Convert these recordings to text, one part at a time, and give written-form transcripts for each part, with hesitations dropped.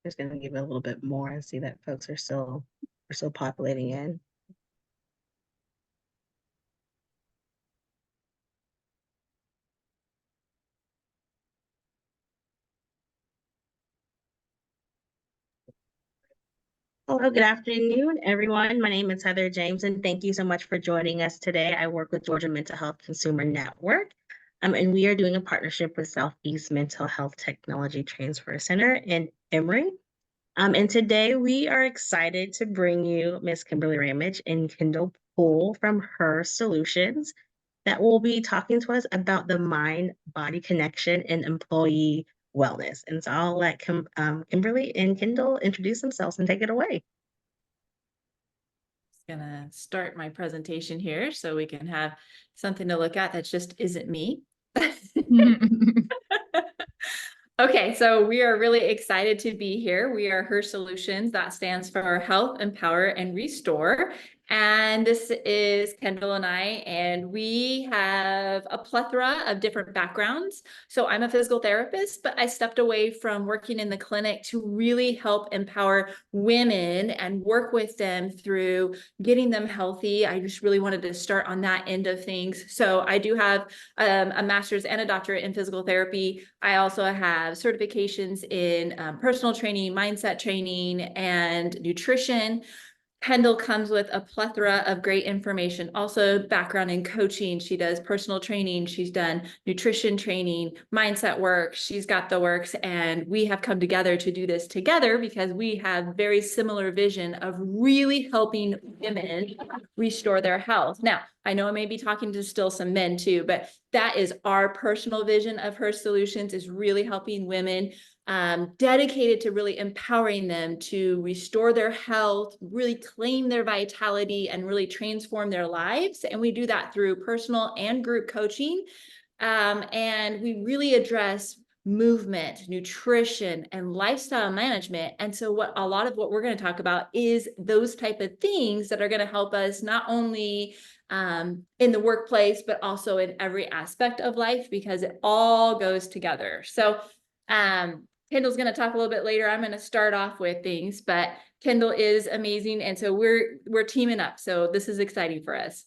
Just gonna give it a little bit more and see that folks are still populating in. Hello, good afternoon, everyone. My name is Heather James, and thank you so much for joining us today. I work with Georgia Mental Health Consumer Network, and we are doing a partnership with Southeast Mental Health Technology Transfer Center in Emory. And today we are excited to bring you Miss Kimberly Ramage and Kendall Poole from Her Solutions that will be talking to us about the mind-body connection and employee wellness. And so I'll let Kimberly and Kendall introduce themselves and take it away. Gonna start my presentation here so we can have something to look at that just isn't me. Okay, so we are really excited to be here. We are Her Solutions. That stands for Health, Empower, and Restore. And this is Kendall and I, and we have a plethora of different backgrounds. So I'm a physical therapist, but I stepped away from working in the clinic to really help empower women and work with them through getting them healthy. I just really wanted to start on that end of things. So I do have a master's and a doctorate in physical therapy. I also have certifications in personal training, mindset training, and nutrition. Kendall comes with a plethora of great information, also background in coaching. She does personal training. She's done nutrition training, mindset work. She's got the works, and we have come together to do this together because we have very similar vision of really helping women restore their health. Now, I know I may be talking to still some men too, but that is our personal vision of Her Solutions, is really helping women, dedicated to really empowering them to restore their health, really claim their vitality, and really transform their lives. And we do that through personal and group coaching. And we really address movement, nutrition, and lifestyle management. And so a lot of what we're going to talk about is those type of things that are going to help us not only in the workplace, but also in every aspect of life, because it all goes together. So Kendall's going to talk a little bit later. I'm going to start off with things, but Kendall is amazing. And so we're teaming up. So this is exciting for us.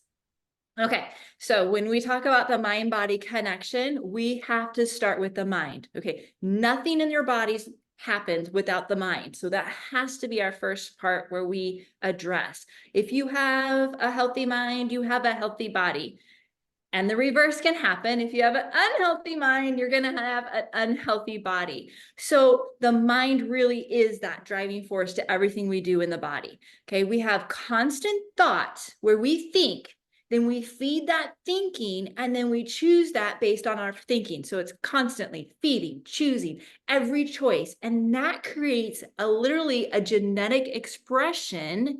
Okay, so when we talk about the mind-body connection, we have to start with the mind. Okay, nothing in your bodies happens without the mind. So that has to be our first part where we address. If you have a healthy mind, you have a healthy body. And the reverse can happen. If you have an unhealthy mind, you're going to have an unhealthy body. So the mind really is that driving force to everything we do in the body. Okay, we have constant thoughts where we think, then we feed that thinking, and then we choose that based on our thinking. So it's constantly feeding, choosing every choice. And that creates literally a genetic expression,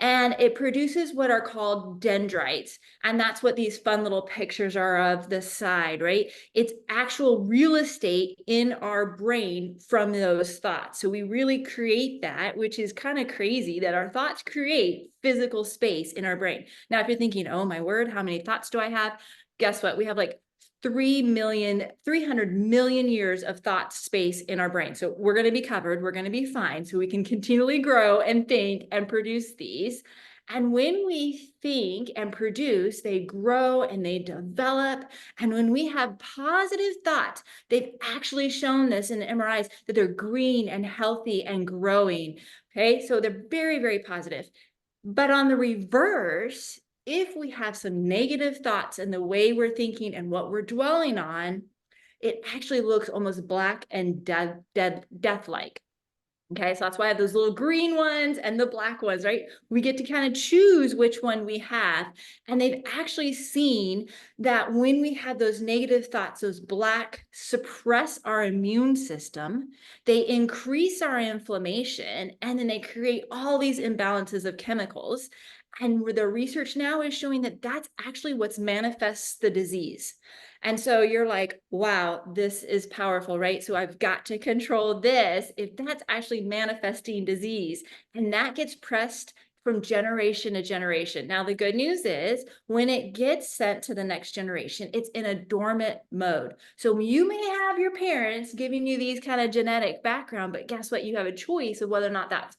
and it produces what are called dendrites. And that's what these fun little pictures are of the side, right? It's actual real estate in our brain from those thoughts. So we really create that, which is kind of crazy that our thoughts create physical space in our brain. Now, if you're thinking, oh my word, how many thoughts do I have? Guess what? We have like 300 million years of thought space in our brain. So we're going to be covered. We're going to be fine. So we can continually grow and think and produce these. And when we think and produce, they grow and they develop. And when we have positive thoughts, they've actually shown this in MRIs that they're green and healthy and growing. Okay, so they're very, very positive. But on the reverse, if we have some negative thoughts in the way we're thinking and what we're dwelling on, it actually looks almost black and death-like. Okay, so that's why I have those little green ones and the black ones, right? We get to kind of choose which one we have. And they've actually seen that when we have those negative thoughts, those black suppress our immune system, they increase our inflammation, and then they create all these imbalances of chemicals. And the research now is showing that that's actually what manifests the disease. And so you're like, wow, this is powerful, right? So I've got to control this if that's actually manifesting disease. And that gets pressed from generation to generation. Now, the good news is when it gets sent to the next generation, it's in a dormant mode. So you may have your parents giving you these kind of genetic background, but guess what? You have a choice of whether or not that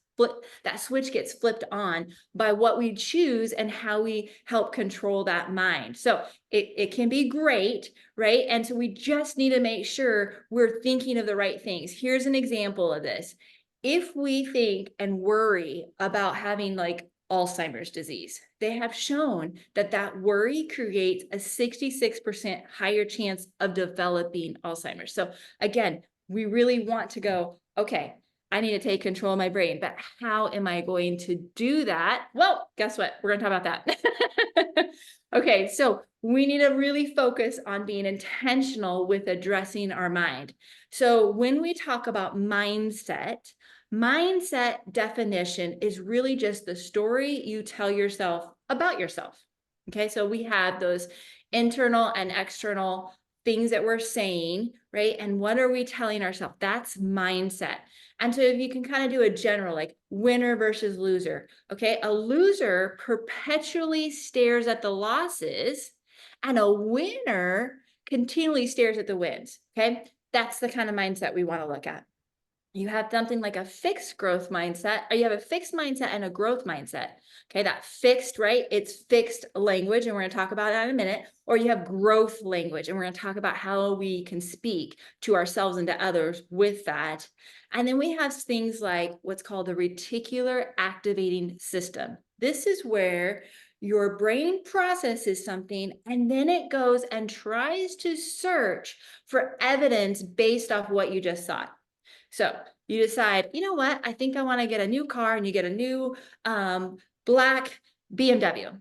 switch gets flipped on by what we choose and how we help control that mind. So it can be great, right? And so we just need to make sure we're thinking of the right things. Here's an example of this. If we think and worry about having like Alzheimer's disease, they have shown that that worry creates a 66% higher chance of developing Alzheimer's. So again, we really want to go, okay, I need to take control of my brain, but how am I going to do that? Well, guess what? We're going to talk about that. Okay, so we need to really focus on being intentional with addressing our mind. So when we talk about mindset definition is really just the story you tell yourself about yourself. Okay, so we have those internal and external things that we're saying, right? And what are we telling ourselves? That's mindset. And so if you can kind of do a general, like winner versus loser, okay? A loser perpetually stares at the losses and a winner continually stares at the wins, okay? That's the kind of mindset we want to look at. You have something like a fixed growth mindset, or you have a fixed mindset and a growth mindset. Okay, that fixed, right? It's fixed language, and we're going to talk about that in a minute. Or you have growth language, and we're going to talk about how we can speak to ourselves and to others with that. And then we have things like what's called the reticular activating system. This is where your brain processes something and then it goes and tries to search for evidence based off what you just saw. So you decide, you know what, I think I want to get a new car, and you get a new black BMW.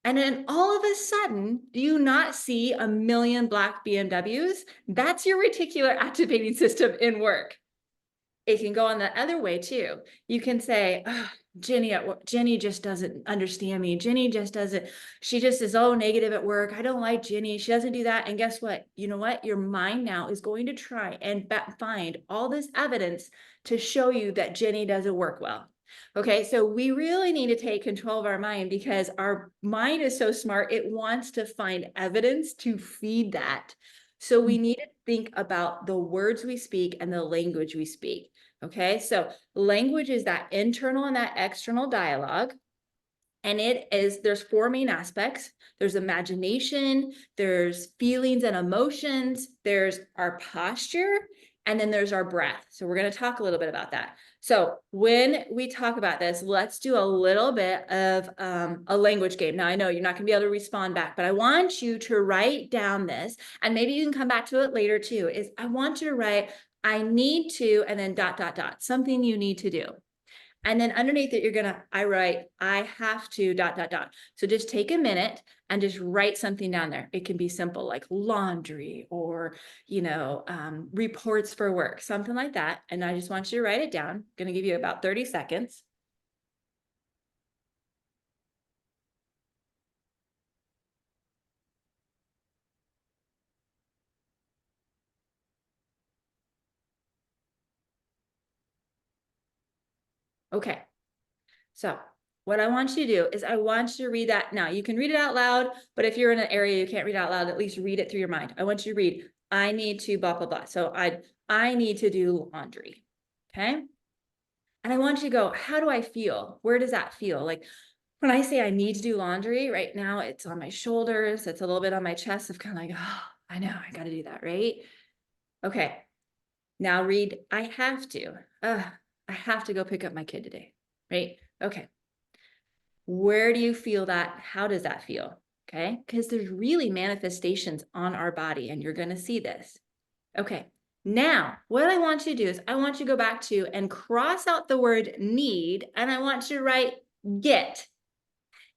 And then all of a sudden, do you not see a million black BMWs? That's your reticular activating system in work. It can go on the other way too. You can say, oh, Jenny just doesn't understand me. Jenny just doesn't, she just is so negative at work. I don't like Jenny. She doesn't do that. And guess what? You know what? Your mind now is going to try and find all this evidence to show you that Jenny doesn't work well. Okay, so we really need to take control of our mind because our mind is so smart. It wants to find evidence to feed that. So we need to think about the words we speak and the language we speak. Okay, so language is that internal and that external dialogue. And there's four main aspects. There's imagination, there's feelings and emotions, there's our posture, and then there's our breath. So we're going to talk a little bit about that. So when we talk about this, let's do a little bit of a language game. Now, I know you're not going to be able to respond back, but I want you to write down this, and maybe you can come back to it later too, is I want you to write, I need to, and then ... something you need to do. And then underneath it, I write, I have to ... So just take a minute and just write something down there. It can be simple like laundry or, reports for work, something like that. And I just want you to write it down. I'm going to give you about 30 seconds. Okay. So what I want you to do is I want you to read that. Now you can read it out loud, but if you're in an area you can't read out loud, at least read it through your mind. I want you to read, I need to blah, blah, blah. So I need to do laundry. Okay. And I want you to go, how do I feel? Where does that feel? Like when I say I need to do laundry right now, it's on my shoulders. It's a little bit on my chest of kind of like, oh, I know I got to do that. Right. Okay. Now read, I have to. I have to go pick up my kid today. Right. Okay. Where do you feel that? How does that feel? Okay. Because there's really manifestations on our body and you're going to see this. Okay. Now, what I want you to do is I want you to go back to and cross out the word need, and I want you to write get.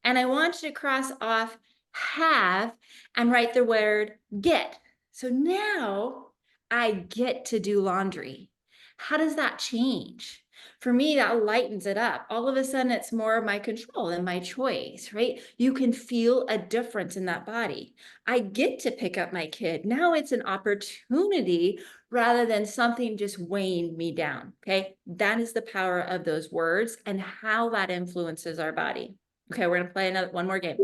And I want you to cross off have and write the word get. So now I get to do laundry. How does that change? For me, that lightens it up. All of a sudden, it's more of my control and my choice, right? You can feel a difference in that body. I get to pick up my kid. Now it's an opportunity rather than something just weighing me down. Okay. That is the power of those words and how that influences our body. Okay. We're going to play one more game.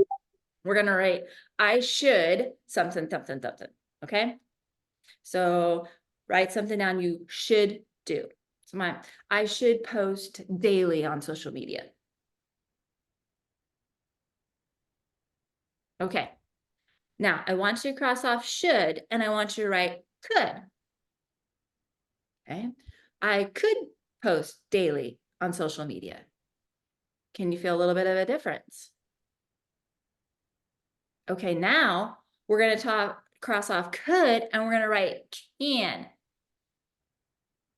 We're going to write, I should something, something, something. Okay. So write something down you should do. So I should post daily on social media. Okay. Now I want you to cross off should, and I want you to write could. Okay. I could post daily on social media. Can you feel a little bit of a difference? Okay, now we're going to cross off could, and we're going to write can.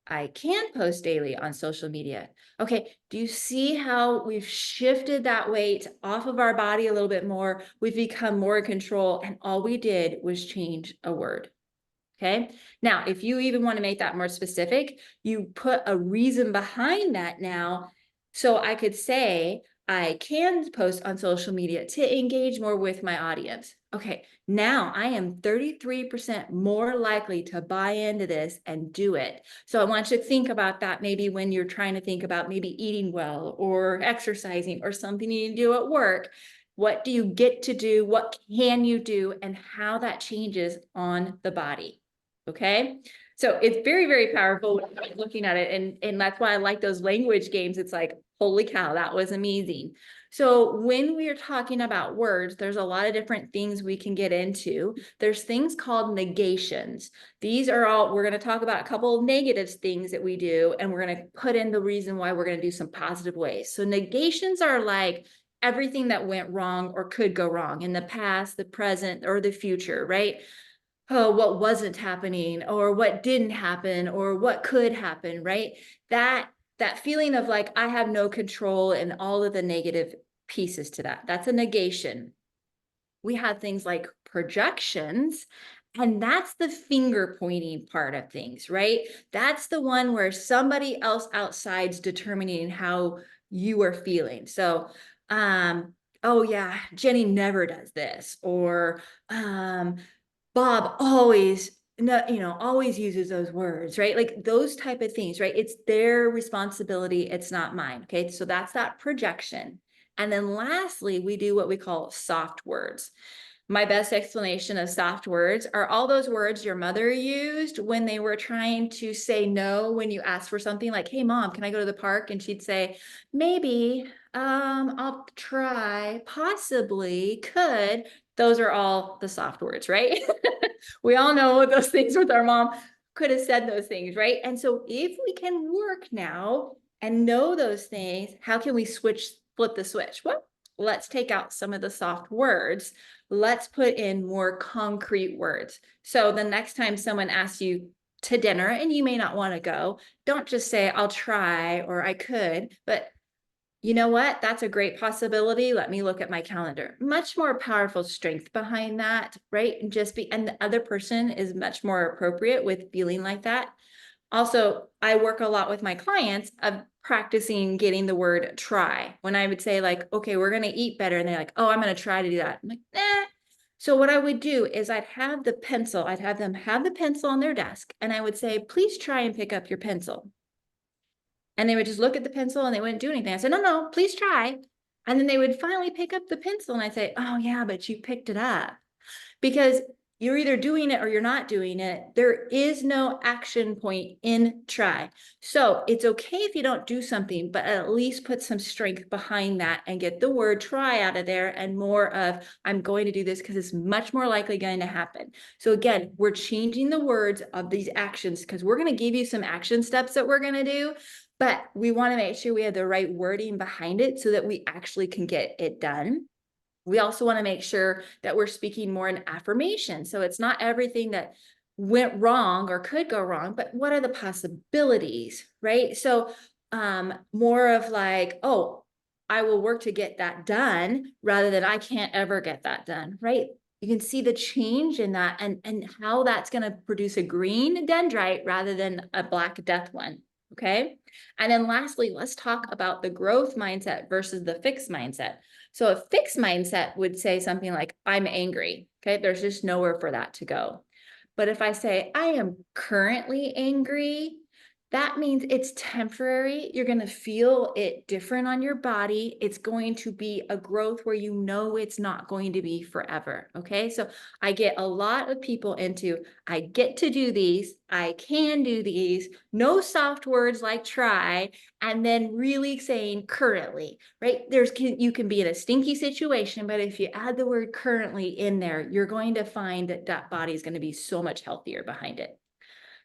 I can post daily on social media. Okay, do you see how we've shifted that weight off of our body a little bit more? We've become more in control, and all we did was change a word. Okay, now if you even want to make that more specific, you put a reason behind that now. So I could say, I can post on social media to engage more with my audience. Okay, now I am 33% more likely to buy into this and do it. So I want you to think about that maybe when you're trying to think about maybe eating well or exercising or something you do at work. What do you get to do? What can you do? And how that changes on the body. Okay. So it's very, very powerful when I'm looking at it. And that's why I like those language games. It's like, holy cow, that was amazing. So when we are talking about words, there's a lot of different things we can get into. There's things called negations. These are all, we're going to talk about a couple of negative things that we do, and we're going to put in the reason why we're going to do some positive ways. So negations are like everything that went wrong or could go wrong in the past, the present, or the future, right? Oh, what wasn't happening, or what didn't happen, or what could happen, right? That feeling of like, I have no control, and all of the negative pieces to that. That's a negation. We have things like projections, and that's the finger pointing part of things, right? That's the one where somebody else outside's determining how you are feeling. So, oh yeah, Jenny never does this, or Bob always, always uses those words, right? Like those type of things, right? It's their responsibility. It's not mine. Okay. So that's that projection. And then lastly, we do what we call soft words. My best explanation of soft words are all those words your mother used when they were trying to say no when you asked for something like, hey, mom, can I go to the park? And she'd say, maybe, I'll try, possibly, could. Those are all the soft words, right? We all know those things with our mom could have said those things, right? And so if we can work now and know those things, how can we flip the switch? Well, let's take out some of the soft words. Let's put in more concrete words. So the next time someone asks you to dinner and you may not want to go, don't just say, I'll try or I could, but you know what? That's a great possibility. Let me look at my calendar. Much more powerful strength behind that, right? And and the other person is much more appropriate with feeling like that. Also, I work a lot with my clients of practicing getting the word try. When I would say like, okay, we're going to eat better. And they're like, oh, I'm going to try to do that. I'm like, nah. So what I would do is I'd have them have the pencil on their desk. And I would say, please try and pick up your pencil. And they would just look at the pencil and they wouldn't do anything. I said, no, please try. And then they would finally pick up the pencil. And I'd say, oh yeah, but you picked it up. Because you're either doing it or you're not doing it. There is no action point in try. So it's okay if you don't do something, but at least put some strength behind that and get the word try out of there and more of, I'm going to do this because it's much more likely going to happen. So again, we're changing the words of these actions because we're going to give you some action steps that we're going to do, but we want to make sure we have the right wording behind it so that we actually can get it done. We also want to make sure that we're speaking more in affirmation. So it's not everything that went wrong or could go wrong, but what are the possibilities, right? So more of like, oh, I will work to get that done rather than I can't ever get that done, right? You can see the change in that and how that's going to produce a green dendrite rather than a black death one. Okay. And then lastly, let's talk about the growth mindset versus the fixed mindset. So a fixed mindset would say something like, I'm angry. Okay. There's just nowhere for that to go. But if I say, I am currently angry, that means it's temporary. You're going to feel it different on your body. It's going to be a growth where you know it's not going to be forever. Okay. So I get a lot of people into, I get to do these, I can do these, no soft words like try, and then really saying currently, right? You can be in a stinky situation, but if you add the word currently in there, you're going to find that that body is going to be so much healthier behind it.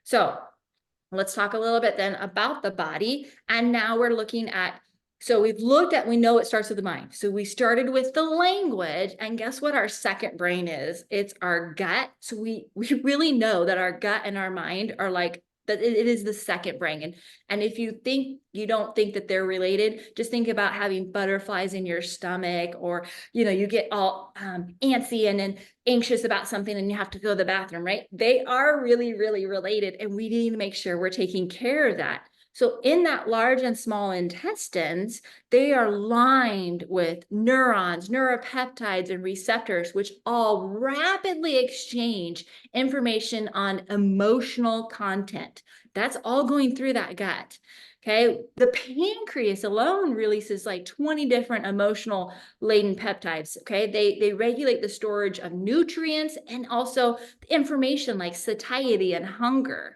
So let's talk a little bit then about the body. And now we're looking at, so we've looked at, we know it starts with the mind. So we started with the language, and guess what our second brain is? It's our gut. So we really know that our gut and our mind are like, that it is the second brain. And if you don't think that they're related, just think about having butterflies in your stomach, or, you get all antsy and anxious about something and you have to go to the bathroom, right? They are really, really related, and we need to make sure we're taking care of that. So in that large and small intestines, they are lined with neurons, neuropeptides, and receptors, which all rapidly exchange information on emotional content. That's all going through that gut. Okay. The pancreas alone releases like 20 different emotional laden peptides. Okay. They regulate the storage of nutrients and also information like satiety and hunger.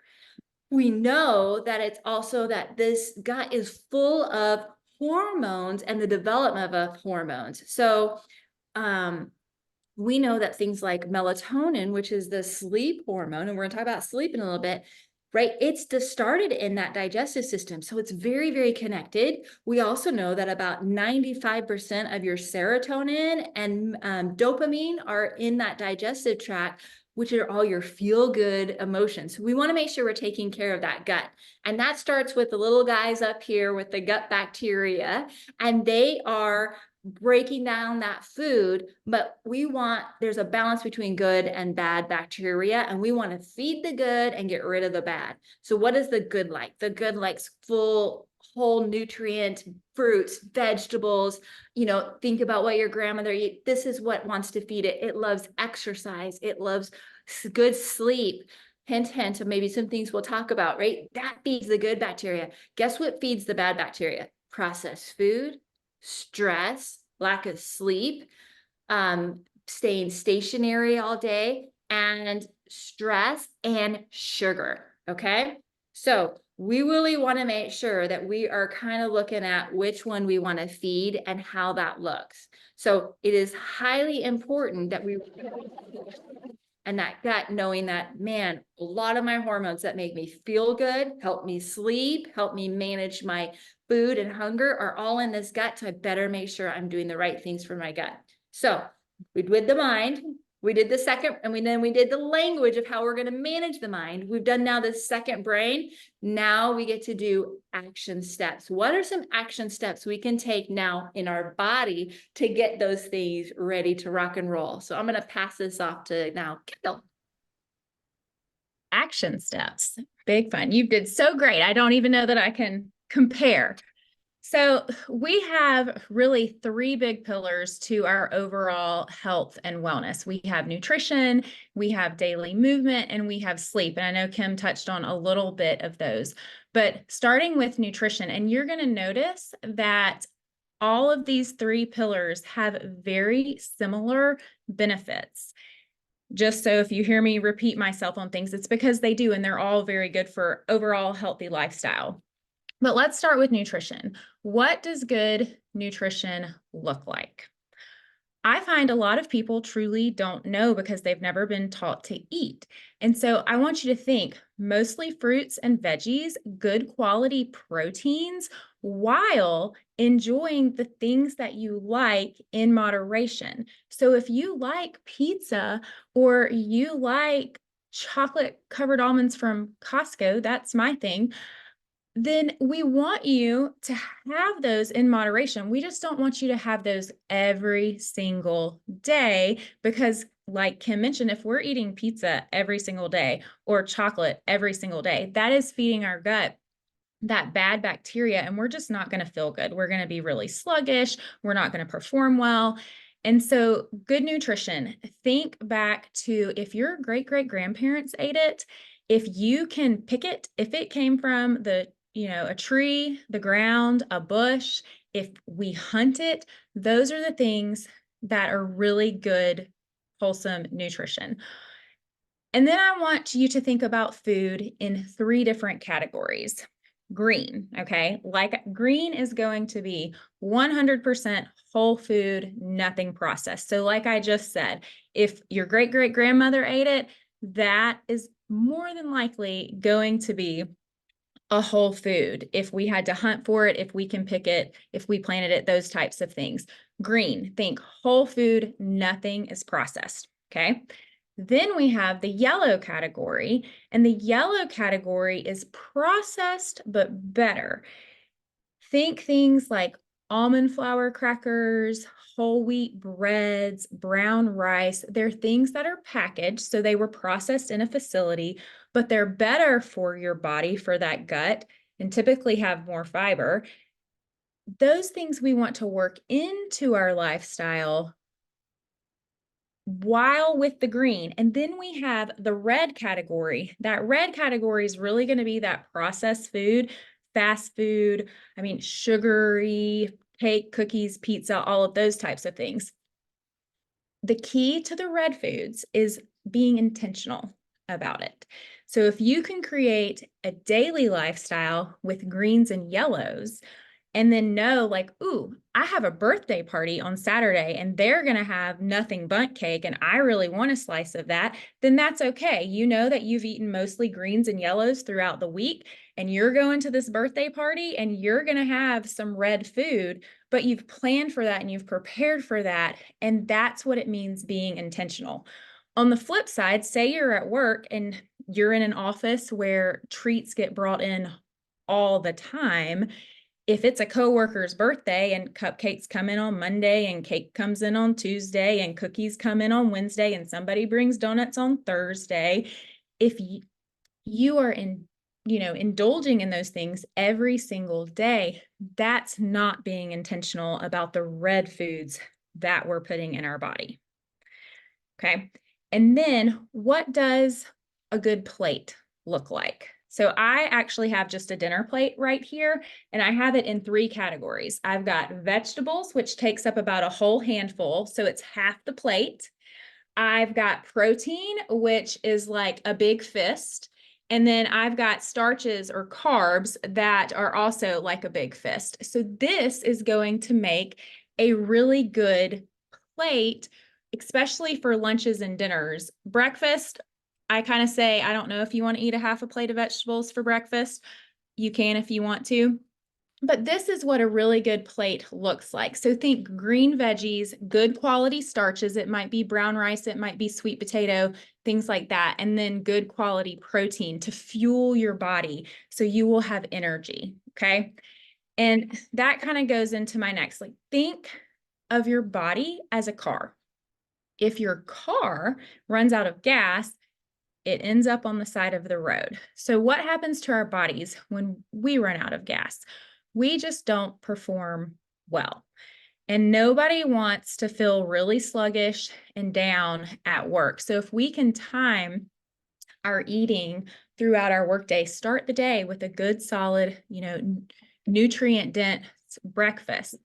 We know that it's also that this gut is full of hormones and the development of hormones. So, we know that things like melatonin, which is the sleep hormone, and we're going to talk about sleep in a little bit, right? It's started in that digestive system. So it's very, very connected. We also know that about 95% of your serotonin and dopamine are in that digestive tract, which are all your feel-good emotions. We want to make sure we're taking care of that gut. And that starts with the little guys up here with the gut bacteria, and they are breaking down that food, but there's a balance between good and bad bacteria, and we want to feed the good and get rid of the bad. So what is the good like? The good likes full, whole nutrient fruits, vegetables. Think about what your grandmother ate. This is what wants to feed it. It loves exercise. It loves good sleep. Hint, hint of maybe some things we'll talk about, right? That feeds the good bacteria. Guess what feeds the bad bacteria? Processed food, stress, lack of sleep, staying stationary all day, and stress and sugar. Okay. So we really want to make sure that we are kind of looking at which one we want to feed and how that looks. So it is highly important that and that gut, knowing that, man, a lot of my hormones that make me feel good, help me sleep, help me manage my food and hunger are all in this gut. So I better make sure I'm doing the right things for my gut. So we did the mind, we did the second, and then we did the language of how we're going to manage the mind. We've done now the second brain. Now we get to do action steps. What are some action steps we can take now in our body to get those things ready to rock and roll? So I'm going to pass this off to now Kendall. Action steps. Big fun. You did so great. I don't even know that I can compare. So we have really three big pillars to our overall health and wellness. We have nutrition, we have daily movement, and we have sleep. And I know Kim touched on a little bit of those, but starting with nutrition, and you're going to notice that all of these three pillars have very similar benefits. Just so if you hear me repeat myself on things, it's because they do, and they're all very good for overall healthy lifestyle. But let's start with nutrition. What does good nutrition look like? I find a lot of people truly don't know because they've never been taught to eat. And so I want you to think mostly fruits and veggies, good quality proteins, while enjoying the things that you like in moderation. So if you like pizza or you like chocolate covered almonds from Costco, that's my thing, then we want you to have those in moderation. We just don't want you to have those every single day because, like Kim mentioned, if we're eating pizza every single day or chocolate every single day, that is feeding our gut that bad bacteria, and we're just not going to feel good. We're going to be really sluggish. We're not going to perform well. And so good nutrition, think back to if your great-great-grandparents ate it, if you can pick it, if it came from a tree, the ground, a bush, if we hunt it, those are the things that are really good, wholesome nutrition. And then I want you to think about food in 3 different categories. Green, okay? Like green is going to be 100% whole food, nothing processed. So like I just said, if your great-great-grandmother ate it, that is more than likely going to be a whole food. If we had to hunt for it, if we can pick it, if we planted it, those types of things. Green, think whole food, nothing is processed, okay? Then we have the yellow category, and the yellow category is processed but better. Think things like almond flour crackers, whole wheat breads, brown rice. They're things that are packaged, so they were processed in a facility, but they're better for your body, for that gut, and typically have more fiber. Those things we want to work into our lifestyle while with the green. And then we have the red category. That red category is really going to be that processed food, fast food, sugary, cake, cookies, pizza, all of those types of things. The key to the red foods is being intentional about it. So if you can create a daily lifestyle with greens and yellows, and then know like, ooh, I have a birthday party on Saturday and they're going to have nothing but cake and I really want a slice of that, then that's okay. You know that you've eaten mostly greens and yellows throughout the week and you're going to this birthday party and you're going to have some red food, but you've planned for that and you've prepared for that. And that's what it means being intentional. On the flip side, say you're at work and you're in an office where treats get brought in all the time. If it's a coworker's birthday and cupcakes come in on Monday and cake comes in on Tuesday and cookies come in on Wednesday and somebody brings donuts on Thursday, if you are indulging in those things every single day, that's not being intentional about the red foods that we're putting in our body. Okay. And then what does a good plate look like? So I actually have just a dinner plate right here, and I have it in 3 categories. I've got vegetables, which takes up about a whole handful, so it's half the plate. I've got protein, which is like a big fist. And then I've got starches or carbs that are also like a big fist. So this is going to make a really good plate, especially for lunches and dinners. Breakfast, I kind of say, I don't know if you want to eat a half a plate of vegetables for breakfast. You can if you want to. But this is what a really good plate looks like. So think green veggies, good quality starches. It might be brown rice, it might be sweet potato, things like that. And then good quality protein to fuel your body so you will have energy, okay? And that kind of goes into my next, think of your body as a car. If your car runs out of gas, it ends up on the side of the road. So what happens to our bodies when we run out of gas? We just don't perform well. And nobody wants to feel really sluggish and down at work. So if we can time our eating throughout our workday, start the day with a good, solid, nutrient-dense breakfast.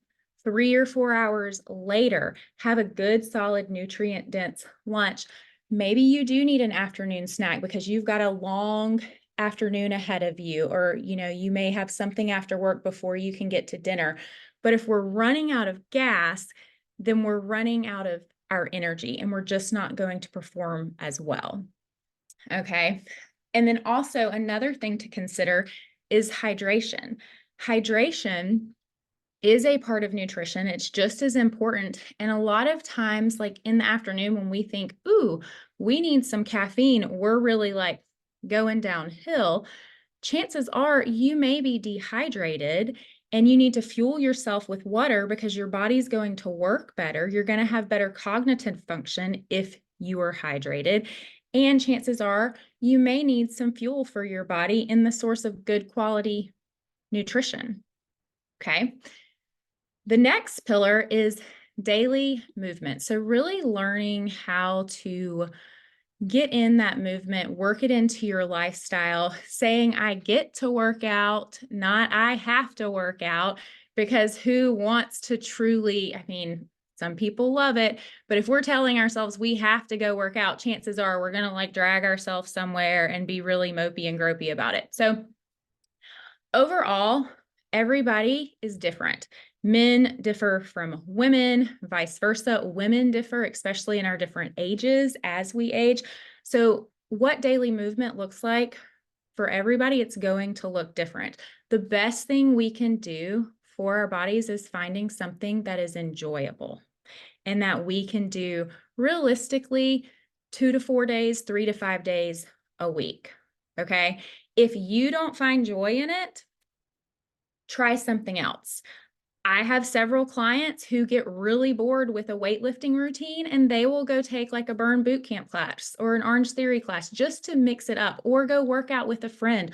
3 or 4 hours later, have a good, solid, nutrient-dense lunch. Maybe you do need an afternoon snack because you've got a long afternoon ahead of you, or, you may have something after work before you can get to dinner. But if we're running out of gas, then we're running out of our energy and we're just not going to perform as well. Okay. And then also another thing to consider is hydration. Hydration is a part of nutrition. It's just as important. And a lot of times, like in the afternoon, when we think, ooh, we need some caffeine, we're really like going downhill. Chances are you may be dehydrated and you need to fuel yourself with water because your body's going to work better. You're going to have better cognitive function if you are hydrated. And chances are you may need some fuel for your body in the source of good quality nutrition. Okay. The next pillar is daily movement. So really learning how to get in that movement, work it into your lifestyle, saying I get to work out, not I have to work out, because who wants to truly, I mean, some people love it, but if we're telling ourselves we have to go work out, chances are we're going to like drag ourselves somewhere and be really mopey and gropey about it. So overall, everybody is different. Men differ from women, vice versa. Women differ, especially in our different ages as we age. So what daily movement looks like for everybody, it's going to look different. The best thing we can do for our bodies is finding something that is enjoyable and that we can do realistically 2 to 4 days, 3 to 5 days a week. Okay. If you don't find joy in it, try something else. I have several clients who get really bored with a weightlifting routine and they will go take like a burn boot camp class or an Orange Theory class just to mix it up, or go work out with a friend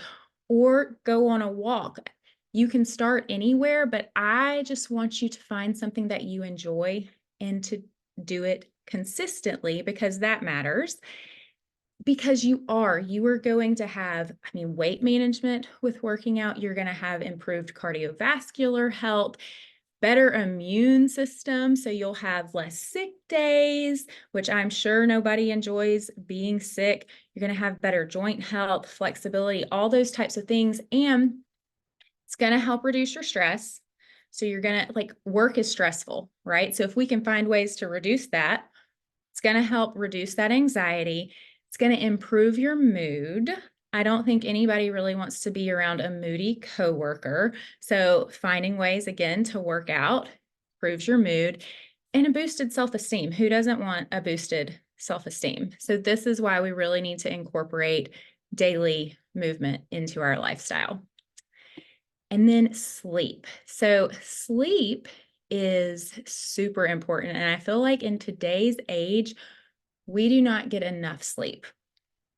or go on a walk. You can start anywhere, but I just want you to find something that you enjoy and to do it consistently, because that matters. Because you are going to have, I mean, weight management with working out, you're going to have improved cardiovascular health, better immune system. So you'll have less sick days, which I'm sure nobody enjoys being sick. You're going to have better joint health, flexibility, all those types of things. And it's going to help reduce your stress. So you're going to, like, work is stressful, right? So if we can find ways to reduce that, it's going to help reduce that anxiety. It's going to improve your mood. I don't think anybody really wants to be around a moody coworker. So finding ways, again, to work out improves your mood, and a boosted self-esteem. Who doesn't want a boosted self-esteem? So this is why we really need to incorporate daily movement into our lifestyle. And then sleep. So sleep is super important. And I feel like in today's age, we do not get enough sleep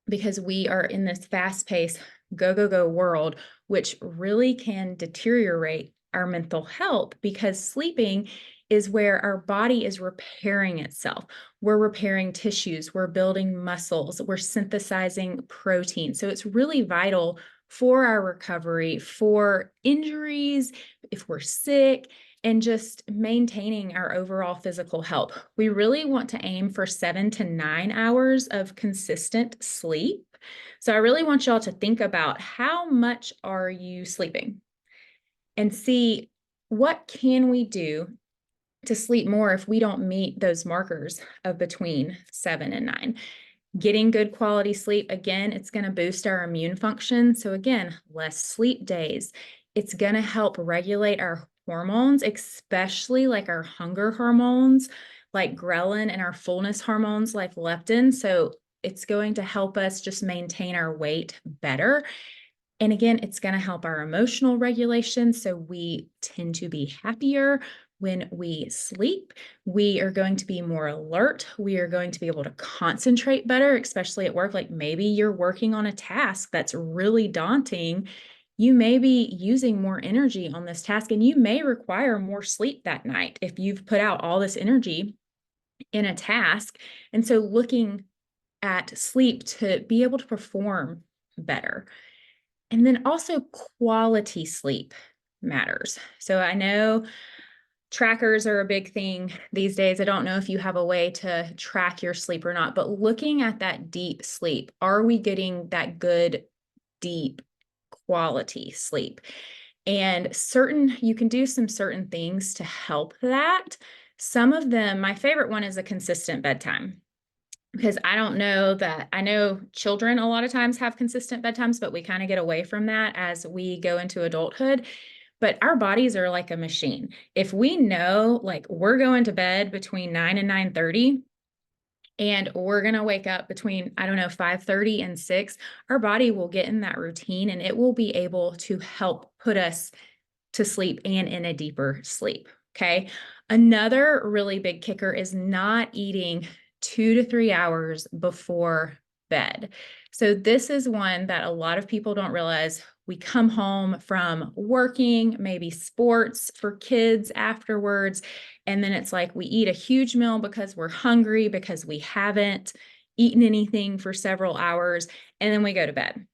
because we are in this fast-paced go world, which really can deteriorate our mental health, because sleeping is where our body is repairing itself. We're repairing tissues, we're building muscles, we're synthesizing protein. So it's really vital for our recovery, for injuries, if we're sick, and just maintaining our overall physical health. We really want to aim for 7 to 9 hours of consistent sleep. So I really want y'all to think about, how much are you sleeping? And see, what can we do to sleep more if we don't meet those markers of between 7 and 9? Getting good quality sleep, again, it's going to boost our immune function. So again, less sleep days. It's going to help regulate our hormones, especially like our hunger hormones, like ghrelin, and our fullness hormones like leptin. So it's going to help us just maintain our weight better. And again, it's going to help our emotional regulation. So we tend to be happier when we sleep. We are going to be more alert. We are going to be able to concentrate better, especially at work. Like maybe you're working on a task that's really daunting. You may be using more energy on this task, and you may require more sleep that night if you've put out all this energy in a task. And so looking at sleep to be able to perform better. And then also quality sleep matters. So I know trackers are a big thing these days. I don't know if you have a way to track your sleep or not, but looking at that deep sleep, are we getting that good, deep quality sleep? And you can do some certain things to help that. Some of them, my favorite one is a consistent bedtime. Because I know children a lot of times have consistent bedtimes, but we kind of get away from that as we go into adulthood. But our bodies are like a machine. If we know, like, we're going to bed between 9 and 9:30, and we're going to wake up between, 5:30 and 6, our body will get in that routine, and it will be able to help put us to sleep and in a deeper sleep. Okay. Another really big kicker is not eating 2 to 3 hours before bed. So this is one that a lot of people don't realize. We come home from working, maybe sports for kids afterwards. And then it's like we eat a huge meal because we're hungry, because we haven't eaten anything for several hours, and then we go to bed.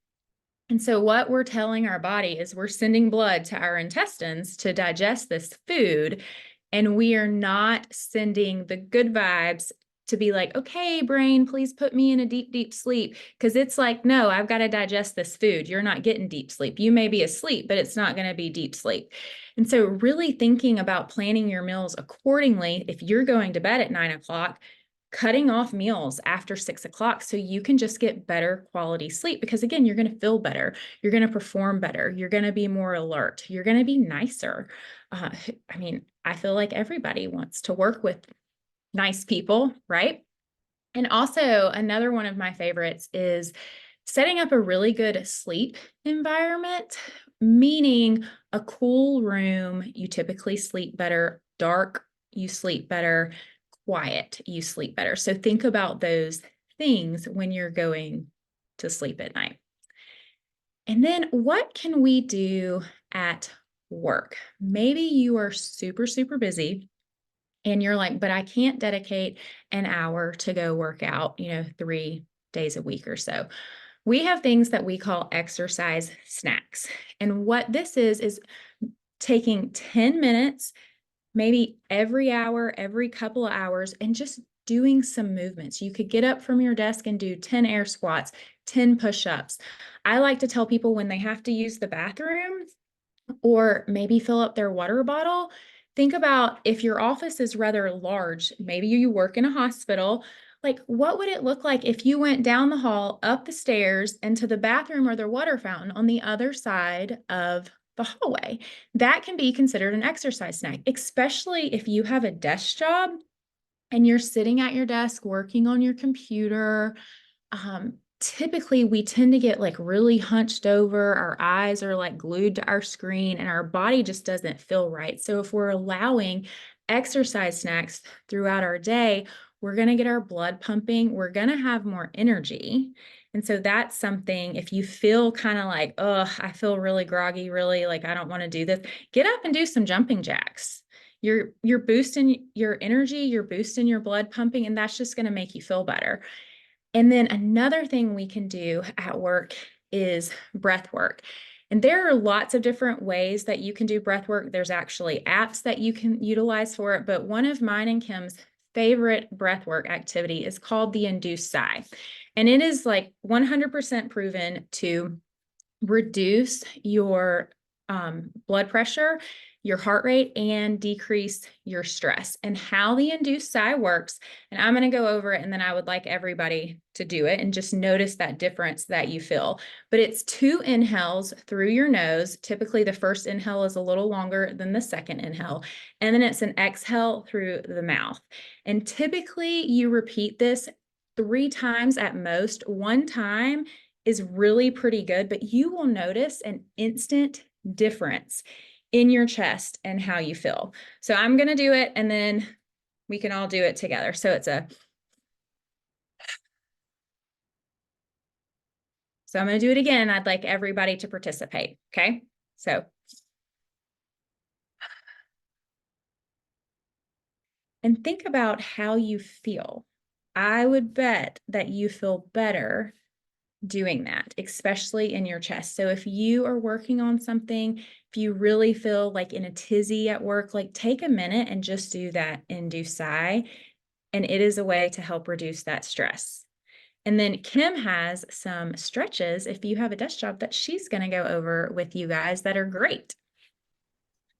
And so what we're telling our body is we're sending blood to our intestines to digest this food, and we are not sending the good vibes to be like, okay, brain, please put me in a deep, deep sleep. Because it's like, no, I've got to digest this food. You're not getting deep sleep. You may be asleep, but it's not going to be deep sleep. And so really thinking about planning your meals accordingly, if you're going to bed at 9 o'clock, cutting off meals after 6 o'clock so you can just get better quality sleep. Because again, you're going to feel better. You're going to perform better. You're going to be more alert. You're going to be nicer. I mean, I feel like everybody wants to work with nice people, right? And also another one of my favorites is setting up a really good sleep environment, meaning a cool room, you typically sleep better, dark, you sleep better, quiet, you sleep better. So think about those things when you're going to sleep at night. And then what can we do at work? Maybe you are super, super busy and you're like, but I can't dedicate an hour to go work out, 3 days a week or so. We have things that we call exercise snacks. And what this is taking 10 minutes, maybe every hour, every couple of hours, and just doing some movements. You could get up from your desk and do 10 air squats, 10 push-ups. I like to tell people when they have to use the bathroom or maybe fill up their water bottle, think about if your office is rather large, maybe you work in a hospital, like what would it look like if you went down the hall, up the stairs, into the bathroom or the water fountain on the other side of the hallway? That can be considered an exercise snack, especially if you have a desk job and you're sitting at your desk working on your computer. Typically we tend to get like really hunched over, our eyes are like glued to our screen, and our body just doesn't feel right. So if we're allowing exercise snacks throughout our day, we're going to get our blood pumping, we're going to have more energy. And so that's something, if you feel kind of like, oh, I feel really groggy, really like I don't want to do this, get up and do some jumping jacks. You're boosting your energy, you're boosting your blood pumping, and that's just going to make you feel better. And then another thing we can do at work is breath work. And there are lots of different ways that you can do breath work. There's actually apps that you can utilize for it. But one of mine and Kim's favorite breath work activity is called the induced sigh. And it is like 100% proven to reduce your blood pressure, your heart rate, and decrease your stress. And how the induced sigh works, and I'm going to go over it, and then I would like everybody to do it and just notice that difference that you feel. But it's 2 inhales through your nose. Typically the first inhale is a little longer than the second inhale, and then it's an exhale through the mouth. And typically you repeat this 3 times at most. 1 time is really pretty good, but you will notice an instant difference in your chest and how you feel. So I'm going to do it, and then we can all do it together. So I'm going to do it again. I'd like everybody to participate. Okay. So, and think about how you feel. I would bet that you feel better doing that, especially in your chest. So if you are working on something, if you really feel like in a tizzy at work, like take a minute and just do that induced sigh. And it is a way to help reduce that stress. And then Kim has some stretches, if you have a desk job, that she's going to go over with you guys that are great.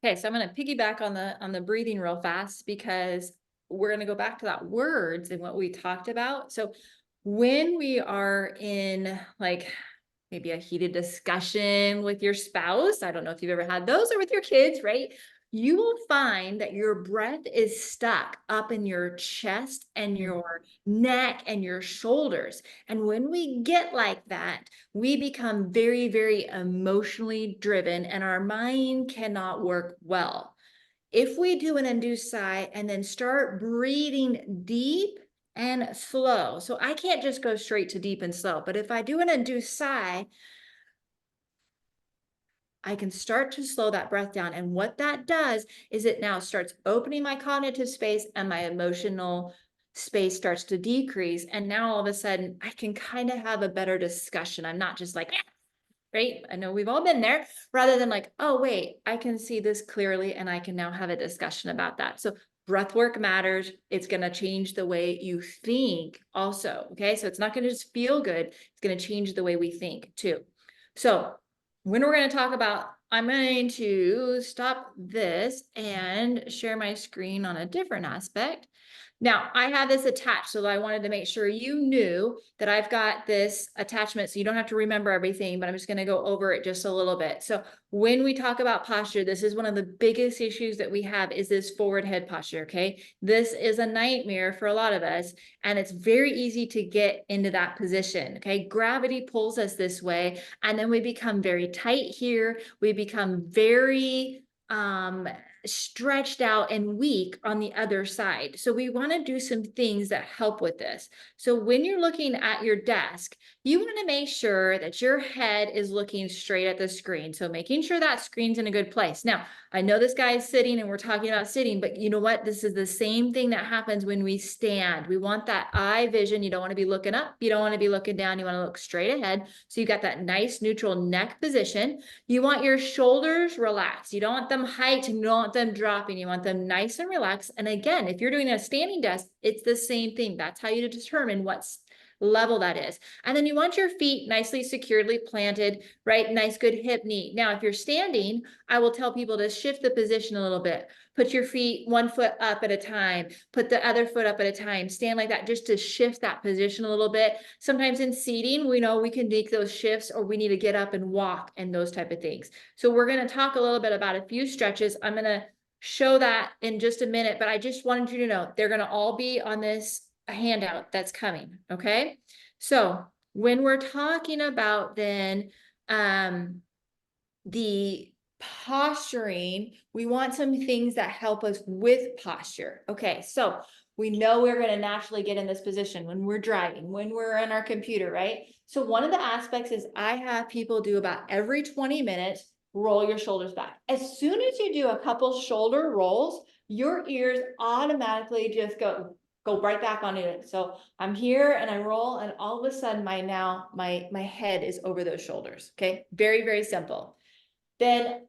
Okay, so I'm going to piggyback on the breathing real fast, because we're going to go back to that words and what we talked about. So when we are in like maybe a heated discussion with your spouse, I don't know if you've ever had those, or with your kids, right? You will find that your breath is stuck up in your chest and your neck and your shoulders. And when we get like that, we become very, very emotionally driven, and our mind cannot work well. If we do an induced sigh and then start breathing deep and slow, so I can't just go straight to deep and slow, but if I do an induced sigh, I can start to slow that breath down. And what that does is it now starts opening my cognitive space and my emotional space starts to decrease. And now all of a sudden I can kind of have a better discussion. I'm not just like, right? I know we've all been there, rather than like, oh, wait, I can see this clearly and I can now have a discussion about that. So breath work matters. It's going to change the way you think also. Okay. So it's not going to just feel good. It's going to change the way we think too. So when we're going to talk about, I'm going to stop this and share my screen on a different aspect. Now, I have this attached, so I wanted to make sure you knew that I've got this attachment, so you don't have to remember everything, but I'm just going to go over it just a little bit. So when we talk about posture, this is one of the biggest issues that we have is this forward head posture, okay? This is a nightmare for a lot of us, and it's very easy to get into that position, okay? Gravity pulls us this way, and then we become very tight here. We become very stretched out and weak on the other side. So we want to do some things that help with this. So when you're looking at your desk, you want to make sure that your head is looking straight at the screen. So making sure that screen's in a good place. Now, I know this guy is sitting and we're talking about sitting, but you know what? This is the same thing that happens when we stand. We want that eye vision. You don't want to be looking up. You don't want to be looking down. You want to look straight ahead. So you got that nice neutral neck position. You want your shoulders relaxed. You don't want them hiked and you don't want them dropping. You want them nice and relaxed. And again, if you're doing a standing desk, it's the same thing. That's how you determine what's level that is. And then you want your feet nicely securely planted, right? Nice, good hip knee. Now, if you're standing, I will tell people to shift the position a little bit. Put your feet 1 foot up at a time, put the other foot up at a time, stand like that just to shift that position a little bit. Sometimes in seating, we know we can make those shifts or we need to get up and walk and those type of things. So we're going to talk a little bit about a few stretches. I'm going to show that in just a minute, but I just wanted you to know they're going to all be on this handout that's coming. Okay. So when we're talking about then, the posturing, we want some things that help us with posture. Okay. So we know we're going to naturally get in this position when we're driving, when we're on our computer, right? So one of the aspects is I have people do about every 20 minutes, roll your shoulders back. As soon as you do a couple shoulder rolls, your ears automatically just go right back onto it. So I'm here and I roll and all of a sudden my head is over those shoulders. Okay. Very, very simple. Then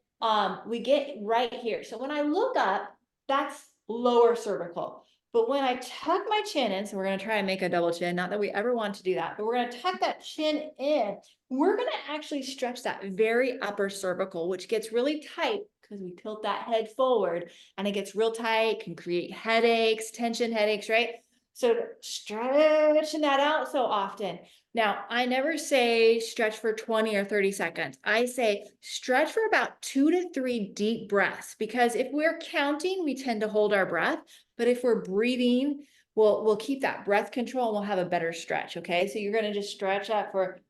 we get right here. So when I look up, that's lower cervical. But when I tuck my chin in, so we're going to try and make a double chin, not that we ever want to do that, but we're going to tuck that chin in. We're going to actually stretch that very upper cervical, which gets really tight because we tilt that head forward and it gets real tight, can create headaches, tension headaches, right? So stretching that out so often. Now, I never say stretch for 20 or 30 seconds. I say stretch for about 2 to 3 deep breaths, because if we're counting, we tend to hold our breath. But if we're breathing, we'll keep that breath control and we'll have a better stretch. Okay. So you're going to just stretch up for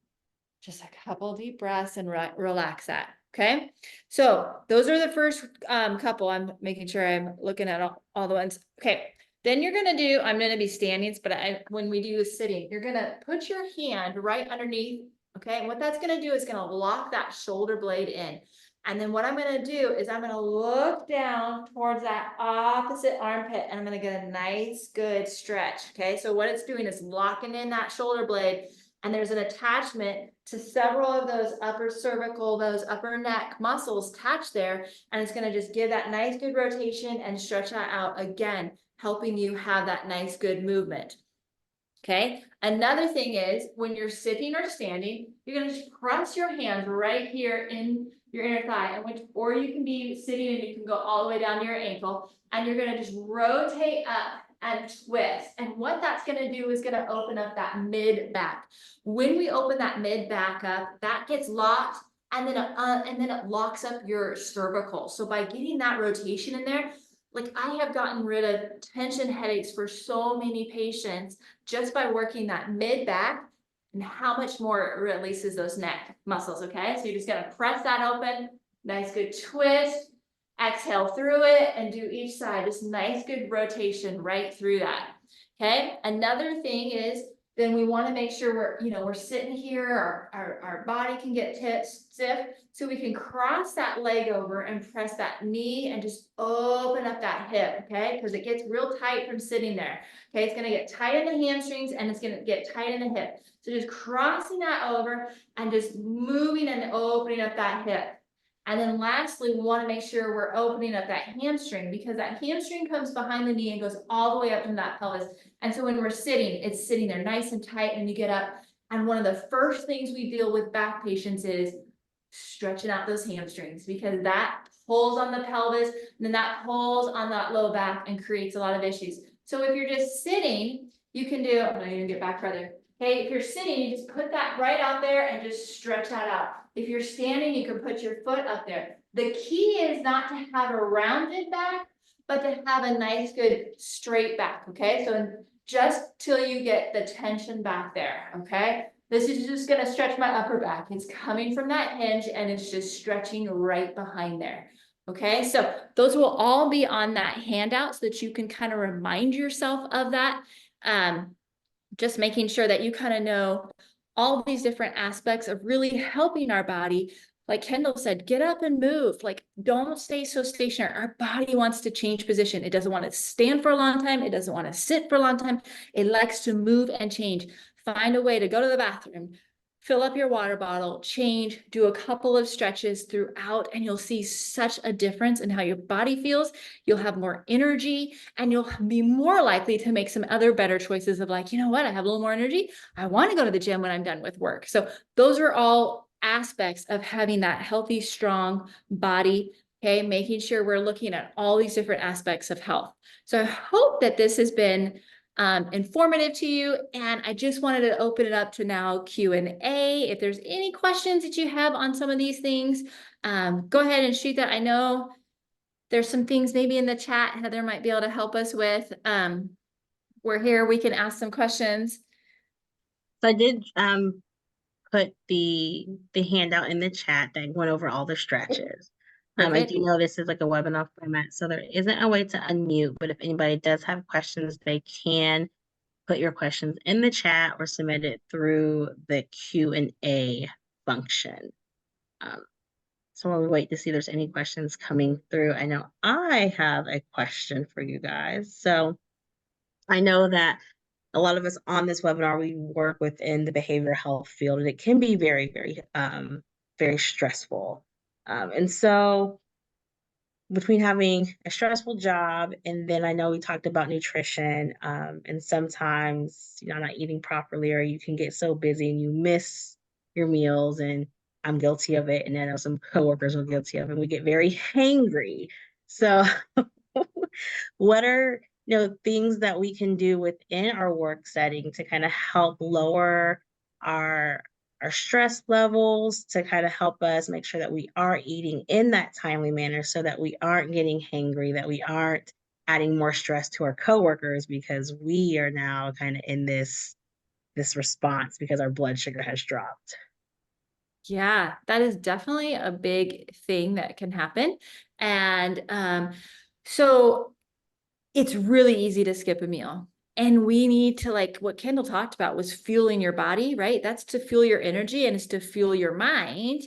just a couple deep breaths and relax that. Okay. So those are the first couple. I'm making sure I'm looking at all the ones. Okay. Then you're going to do, I'm going to be standing, but when we do sitting, you're going to put your hand right underneath. Okay. And what that's going to do is going to lock that shoulder blade in. And then what I'm going to do is I'm going to look down towards that opposite armpit and I'm going to get a nice, good stretch. Okay. So what it's doing is locking in that shoulder blade. And there's an attachment to several of those upper cervical, those upper neck muscles attached there. And it's going to just give that nice, good rotation and stretch that out again, helping you have that nice, good movement. Okay. Another thing is when you're sitting or standing, you're going to just press your hands right here in your inner thigh, or you can be sitting and you can go all the way down to your ankle, and you're going to just rotate up and twist. And what that's going to do is going to open up that mid back. When we open that mid back up, that gets locked, and then it locks up your cervical. So by getting that rotation in there, like I have gotten rid of tension headaches for so many patients just by working that mid back and how much more it releases those neck muscles. Okay. So you're just going to press that open. Nice, good twist. Exhale through it and do each side. Just nice, good rotation right through that. Okay. Another thing is then we want to make sure we're sitting here, our body can get stiff, so we can cross that leg over and press that knee and just open up that hip, okay? Because it gets real tight from sitting there. Okay, it's gonna get tight in the hamstrings and it's gonna get tight in the hip. So just crossing that over and just moving and opening up that hip. And then lastly, we want to make sure we're opening up that hamstring, because that hamstring comes behind the knee and goes all the way up from that pelvis. And so when we're sitting, it's sitting there nice and tight, and you get up. And one of the first things we deal with back patients is stretching out those hamstrings, because that pulls on the pelvis, and then that pulls on that low back and creates a lot of issues. So if you're just sitting, you can do, I'm gonna get back further. Okay, if you're sitting, you just put that right out there and just stretch that out. If you're standing, you can put your foot up there. The key is not to have a rounded back, but to have a nice, good straight back, okay? So just till you get the tension back there, okay? This is just gonna stretch my upper back. It's coming from that hinge and it's just stretching right behind there. Okay, so those will all be on that handout so that you can kind of remind yourself of that. Just making sure that you kind of know all these different aspects of really helping our body. Like Kendall said, get up and move. Like, don't stay so stationary. Our body wants to change position. It doesn't want to stand for a long time. It doesn't want to sit for a long time. It likes to move and change. Find a way to go to the bathroom, fill up your water bottle, change, do a couple of stretches throughout, and you'll see such a difference in how your body feels. You'll have more energy, and you'll be more likely to make some other better choices of like, you know what, I have a little more energy. I want to go to the gym when I'm done with work. So those are all aspects of having that healthy, strong body. Okay, making sure we're looking at all these different aspects of health. So I hope that this has been informative to you, and I just wanted to open it up to now Q&A. If there's any questions that you have on some of these things, go ahead and shoot that. I know there's some things maybe in the chat Heather might be able to help us with. We're here, we can ask some questions. So I did put the handout in the chat that went over all the stretches. I Perfect. do know this is like a webinar format, so there isn't a way to unmute, but if anybody does have questions, they can put your questions in the chat or submit it through the Q&A function. So while we wait to see if there's any questions coming through, I know I have a question for you guys. So I know that a lot of us on this webinar, we work within the behavioral health field, and it can be very, very stressful. And so between having a stressful job, and then I know we talked about nutrition, and sometimes, not eating properly, or you can get so busy and you miss your meals, and I'm guilty of it. And I know some coworkers are guilty of it. We get very hangry. So what are things that we can do within our work setting to kind of help lower our stress levels, to kind of help us make sure that we are eating in that timely manner, so that we aren't getting hangry, that we aren't adding more stress to our coworkers because we are now kind of in this response because our blood sugar has dropped. Yeah, that is definitely a big thing that can happen. And so it's really easy to skip a meal. And we need to, like what Kendall talked about, was fueling your body, right? That's to fuel your energy, and it's to fuel your mind.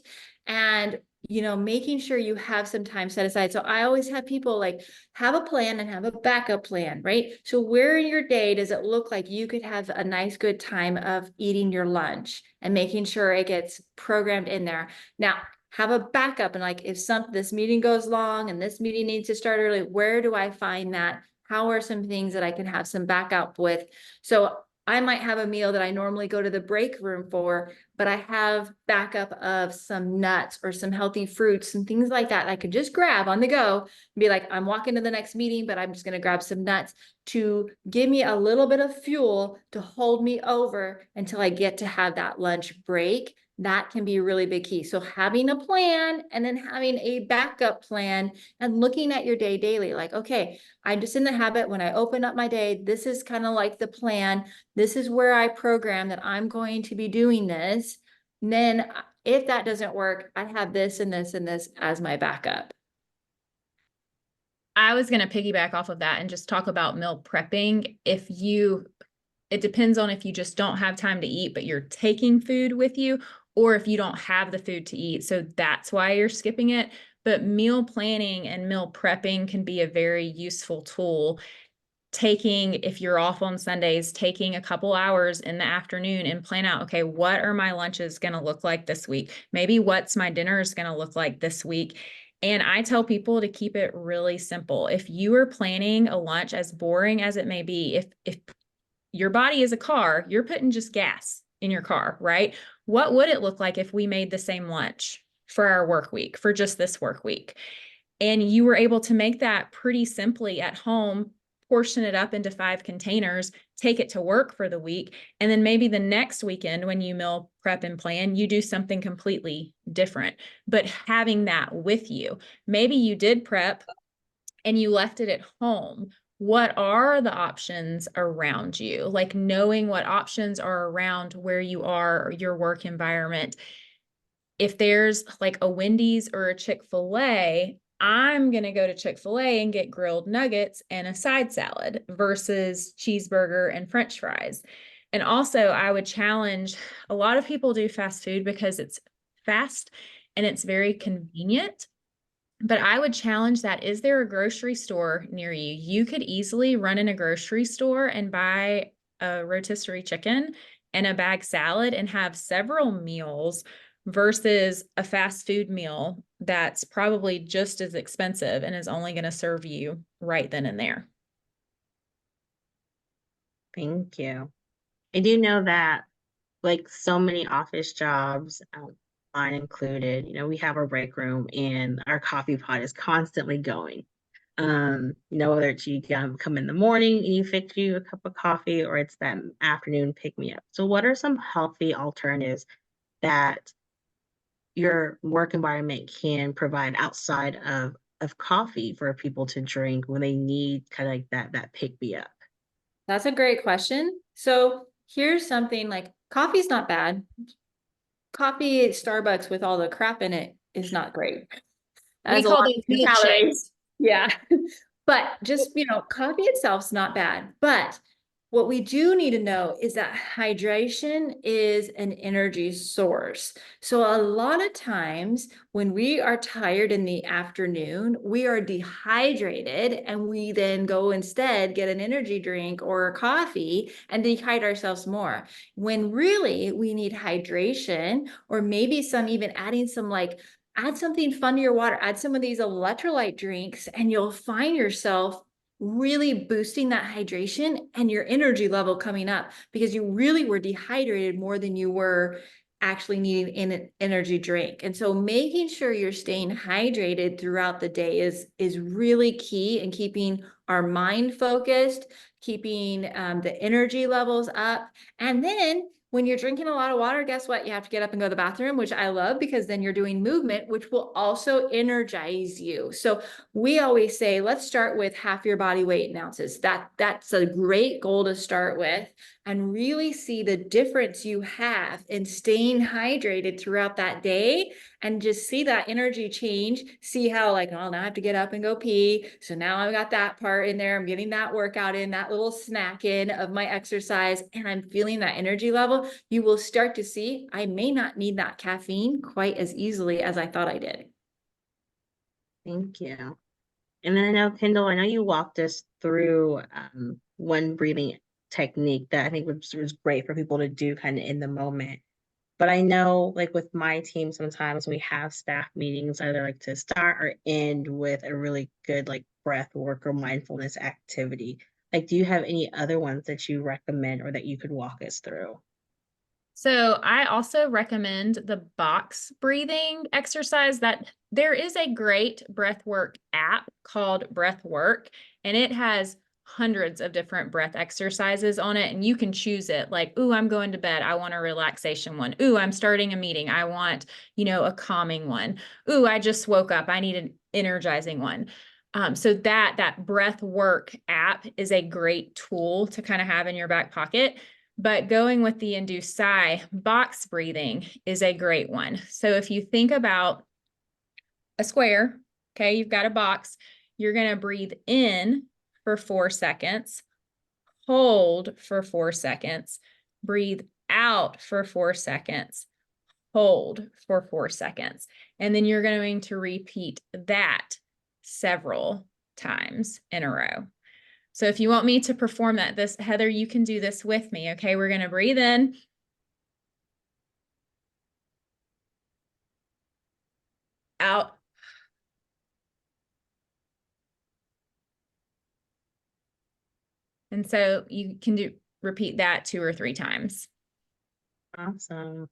And, making sure you have some time set aside. So I always have people like have a plan and have a backup plan, right? So where in your day does it look like you could have a nice, good time of eating your lunch and making sure it gets programmed in there? Now, have a backup, and like if this meeting goes long and this meeting needs to start early, where do I find that? How are some things that I can have some backup with? So I might have a meal that I normally go to the break room for, but I have backup of some nuts or some healthy fruits and things like that I could just grab on the go and be like, I'm walking to the next meeting, but I'm just going to grab some nuts to give me a little bit of fuel to hold me over until I get to have that lunch break. That can be a really big key. So having a plan and then having a backup plan and looking at your day daily, like, okay, I'm just in the habit when I open up my day, this is kind of like the plan. This is where I program that I'm going to be doing this. And then if that doesn't work, I have this and this and this as my backup. I was going to piggyback off of that and just talk about meal prepping. If you It depends on if you just don't have time to eat, but you're taking food with you, or if you don't have the food to eat. So that's why you're skipping it. But meal planning and meal prepping can be a very useful tool. Taking, if you're off on Sundays, taking a couple hours in the afternoon and plan out, okay, what are my lunches going to look like this week? Maybe what's my dinner is going to look like this week. And I tell people to keep it really simple. If you are planning a lunch, as boring as it may be, if your body is a car, you're putting just gas in your car, right? What would it look like if we made the same lunch for our work week, for just this work week? And you were able to make that pretty simply at home, portion it up into 5 containers, take it to work for the week. And then maybe the next weekend when you meal prep and plan, you do something completely different, but having that with you. Maybe you did prep and you left it at home. What are the options around you? Like knowing what options are around where you are or your work environment. If there's like a Wendy's or a Chick-fil-A, I'm going to go to Chick-fil-A and get grilled nuggets and a side salad versus cheeseburger and French fries. And also, I would challenge, a lot of people do fast food because it's fast and it's very convenient. But I would challenge that. Is there a grocery store near you? You could easily run in a grocery store and buy a rotisserie chicken and a bag salad and have several meals versus a fast food meal that's probably just as expensive and is only going to serve you right then and there. Thank you. I do know that, like so many office jobs, mine included, we have our break room and our coffee pot is constantly going. Whether it's you come in the morning and you fix you a cup of coffee, or it's that afternoon pick me up. So what are some healthy alternatives that your work environment can provide outside of coffee for people to drink when they need kind of like that pick me up? That's a great question. So here's something like coffee's not bad. Coffee at Starbucks with all the crap in it is not great. We As a call lot those of milkshakes. calories. Yeah. But just, coffee itself's not bad. But what we do need to know is that hydration is an energy source. So a lot of times when we are tired in the afternoon, we are dehydrated and we then go instead get an energy drink or a coffee and dehydrate ourselves more. When really we need hydration, or maybe even adding some add something fun to your water, add some of these electrolyte drinks, and you'll find yourself really boosting that hydration and your energy level coming up because you really were dehydrated more than you were actually needing an energy drink. And so making sure you're staying hydrated throughout the day is really key in keeping our mind focused, keeping the energy levels up. And then when you're drinking a lot of water, guess what? You have to get up and go to the bathroom, which I love because then you're doing movement, which will also energize you. So we always say, let's start with half your body weight in ounces. That's a great goal to start with, and really see the difference you have in staying hydrated throughout that day, and just see that energy change. See how now I have to get up and go pee. So now I've got that part in there. I'm getting that workout in, that little snack in of my exercise, and I'm feeling that energy level. You will start to see I may not need that caffeine quite as easily as I thought I did. Thank you. And then Kendall, I know you walked us through one breathing technique that I think was great for people to do kind of in the moment. But I know, like with my team, sometimes we have staff meetings, either like to start or end with a really good breath work or mindfulness activity. Do you have any other ones that you recommend or that you could walk us through? So I also recommend the box breathing exercise. That there is a great breathwork app called Breathwork, and it has hundreds of different breath exercises on it, and you can choose it. Like, ooh, I'm going to bed, I want a relaxation one. Ooh, I'm starting a meeting, I want, a calming one. Ooh, I just woke up, I need an energizing one. So that Breathwork app is a great tool to kind of have in your back pocket. But going with the induced sigh, box breathing is a great one. So if you think about a square, okay, you've got a box, you're going to breathe in for 4 seconds, hold for 4 seconds, breathe out for 4 seconds, hold for 4 seconds. And then you're going to repeat that several times in a row. So if you want me to perform that, Heather, you can do this with me. Okay, we're going to breathe in. Out. And so you can repeat that 2 or 3 times. Awesome.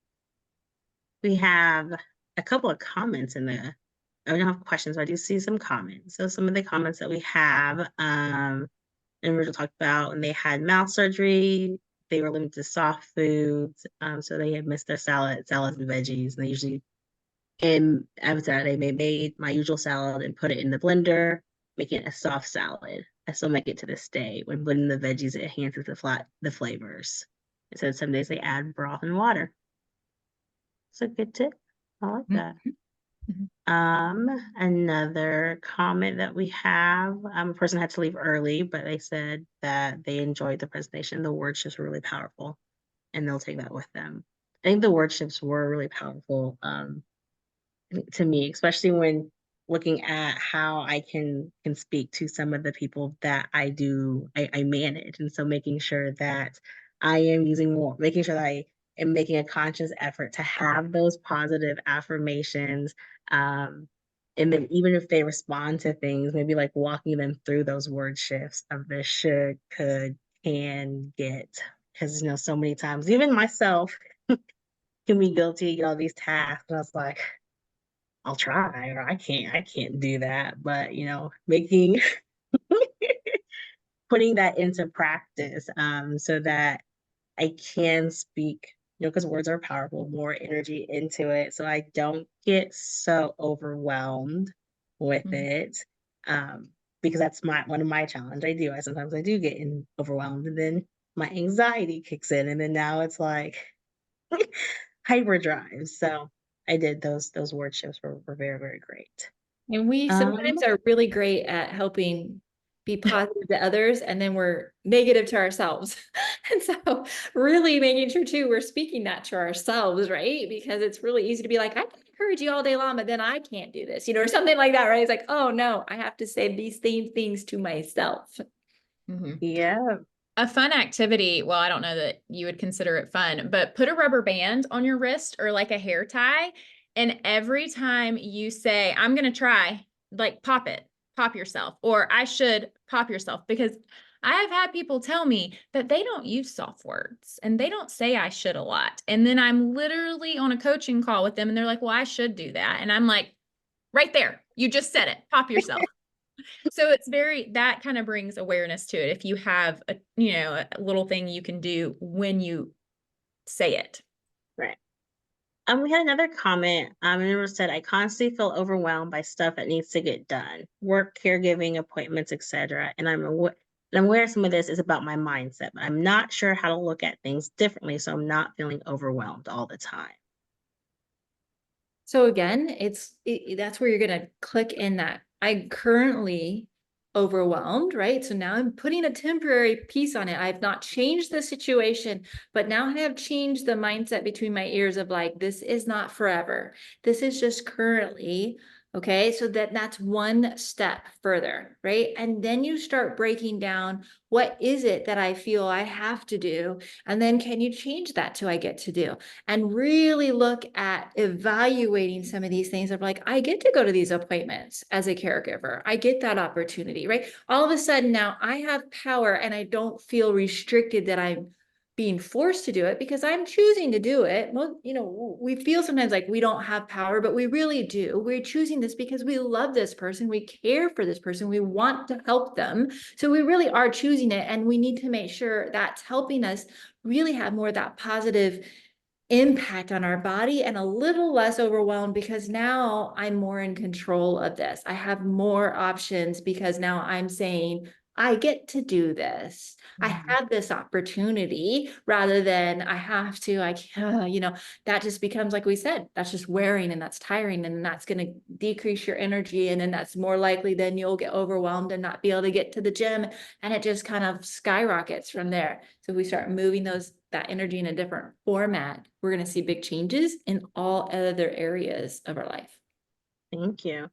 We have a couple of comments in there. I don't have questions, but I do see some comments. So some of the comments that we have, and we talked about when they had mouth surgery, they were limited to soft foods. So they had missed their salads and veggies. And they usually, I would say they made my usual salad and put it in the blender, making a soft salad. I still make it to this day. When blending the veggies, it enhances the flavors. It said some days they add broth and water. It's a good tip. I like that. Another comment that we have, a person had to leave early, but they said that they enjoyed the presentation. The wordships were really powerful, and they'll take that with them. I think the wordships were really powerful to me, especially when looking at how I can speak to some of the people that I manage. And so making sure that I am making sure that I am making a conscious effort to have those positive affirmations. And then even if they respond to things, maybe like walking them through those word shifts of the should, could, can, get. Because, so many times, even myself can be guilty of all these tasks. And I was like, I'll try, or I can't do that. But, making, putting that into practice, so that I can speak, because words are powerful, more energy into it. So I don't get so overwhelmed with it. Because that's one of my challenge. Sometimes I do get overwhelmed, and then my anxiety kicks in, and then now it's like hyperdrive. So I did those word shifts were very, very great. And we sometimes are really great at helping be positive to others, and then we're negative to ourselves. And so really making sure too, we're speaking that to ourselves, right? Because it's really easy to be like, I can encourage you all day long, but then I can't do this, or something like that, right? It's like, oh no, I have to say these same things to myself. Yeah. A fun activity, well, I don't know that you would consider it fun, but put a rubber band on your wrist or like a hair tie. And every time you say, I'm going to try, like pop yourself, or I should pop yourself, because I have had people tell me that they don't use soft words and they don't say I should a lot. And then I'm literally on a coaching call with them and they're like, well, I should do that. And I'm like, right there, you just said it, pop yourself. So it's that kind of brings awareness to it. If you have a little thing you can do when you say it. Right. We had another comment. And it said, I constantly feel overwhelmed by stuff that needs to get done, work, caregiving, appointments, etc. And I'm aware some of this is about my mindset, but I'm not sure how to look at things differently, so I'm not feeling overwhelmed all the time. So again, that's where you're going to click in that I'm currently overwhelmed, right? So now I'm putting a temporary piece on it. I've not changed the situation, but now I have changed the mindset between my ears of like, this is not forever. This is just currently. Okay, so that's one step further, right? And then you start breaking down, what is it that I feel I have to do? And then can you change that to I get to do? And really look at evaluating some of these things of like, I get to go to these appointments as a caregiver. I get that opportunity, right? All of a sudden now I have power and I don't feel restricted that I'm being forced to do it because I'm choosing to do it. Well, we feel sometimes like we don't have power, but we really do. We're choosing this because we love this person. We care for this person. We want to help them. So we really are choosing it. And we need to make sure that's helping us really have more of that positive impact on our body and a little less overwhelmed because now I'm more in control of this. I have more options because now I'm saying, I get to do this. I have this opportunity rather than I have to, I can't, that just becomes, like we said, that's just wearing and that's tiring and that's going to decrease your energy. And then that's more likely then you'll get overwhelmed and not be able to get to the gym. And it just kind of skyrockets from there. So if we start moving that energy in a different format, we're going to see big changes in all other areas of our life. Thank you.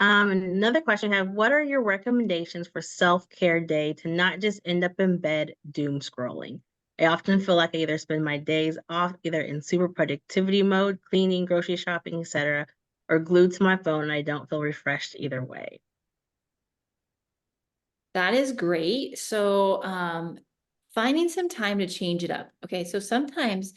Another question I have, what are your recommendations for self-care day to not just end up in bed doom scrolling? I often feel like I either spend my days off either in super productivity mode, cleaning, grocery shopping, etc., or glued to my phone and I don't feel refreshed either way. That is great. So finding some time to change it up. Okay, so sometimes